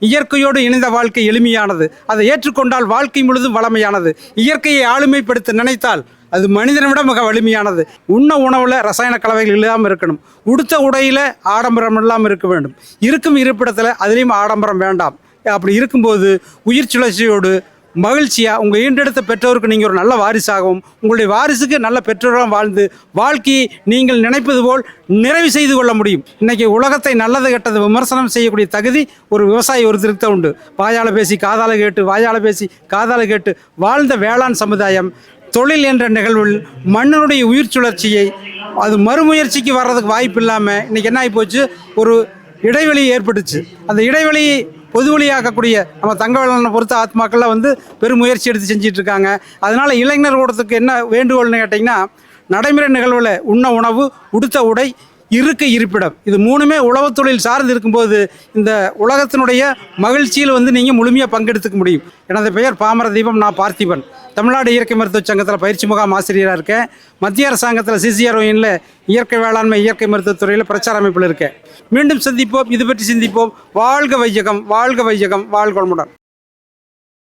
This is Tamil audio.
இயற்கையோடு இணைந்த வாழ்க்கை எளிமையானது. அதை ஏற்றுக்கொண்டால் வாழ்க்கை முழுதும் வளமையானது. இயற்கையை ஆளுமைப்படுத்த நினைத்தால் அது மனிதனை விட மிக வலிமையானது. உண்ண உணவில் ரசாயன கலவைகள் இல்லாமல் இருக்கணும். உடுத்த உடையில் ஆடம்பரம் இல்லாமல் இருக்க வேண்டும். இருக்கும் இருப்பிடத்தில் அதுலேயும் ஆடம்பரம் வேண்டாம். அப்படி இருக்கும்போது உயிர் சுழற்சியோடு மகிழ்ச்சியாக உங்கள் ஈண்டெடுத்த பெற்றோருக்கு நீங்கள் ஒரு நல்ல வாரிசாகவும் உங்களுடைய வாரிசுக்கு நல்ல பெற்றோராக வாழ்ந்து வாழ்க்கையை நீங்கள் நினைப்பது போல் நிறைவு செய்து கொள்ள முடியும். இன்றைக்கி உலகத்தை நல்லது கெட்டது விமர்சனம் செய்யக்கூடிய தகுதி ஒரு விவசாயி ஒருத்தருக்கு தான் உண்டு. வாயால் பேசி காதால் கேட்டு வாயால் பேசி காதால் கேட்டு வாழ்ந்த வேளாண் சமுதாயம் தொழில் என்ற நிகழ்வில் மண்ணினுடைய உயிர் சுழற்சியை அது மறுமுயற்சிக்கு வர்றதுக்கு வாய்ப்பு இல்லாமல் இன்றைக்கி என்ன ஆகி போச்சு, ஒரு இடைவெளி ஏற்பட்டுச்சு. அந்த இடைவெளியை பொதுவெளியாக்கக்கூடிய நம்ம தங்கவேலனை பொறுத்த ஆத்மாக்கள்லாம் பெரும் முயற்சி எடுத்து செஞ்சிட்ருக்காங்க. அதனால் இளைஞர் கூடத்துக்கு என்ன வேண்டுகோள்னு கேட்டிங்கன்னா, நடைமுறை நிகழ்வில் உண்ண உணவு, உடுத்த உடை, இருக்க இருப்பிடம், இது மூணுமே உழவுத் தொழில் சார்ந்து இருக்கும்போது இந்த உலகத்தினுடைய மகிழ்ச்சியில் நீங்கள் முழுமையாக பங்கெடுத்துக்க முடியும். எனது பெயர் பாமர தீபம். நான் பார்த்திபன். தமிழ்நாடு இயற்கை மருத்துவ சங்கத்தில் பயிற்சி முகாம் ஆசிரியராக இருக்கேன். மத்திய அரசாங்கத்தில் CCROIன்ல இயற்கை வேளாண்மை இயற்கை மருத்துவத்துறையில் பிரச்சார அமைப்பில் இருக்கேன். மீண்டும் சந்திப்போம். இது பற்றி சிந்திப்போம். வாழ்க வையகம், வாழ்க வையகம், வாழ்க வளமுடன்.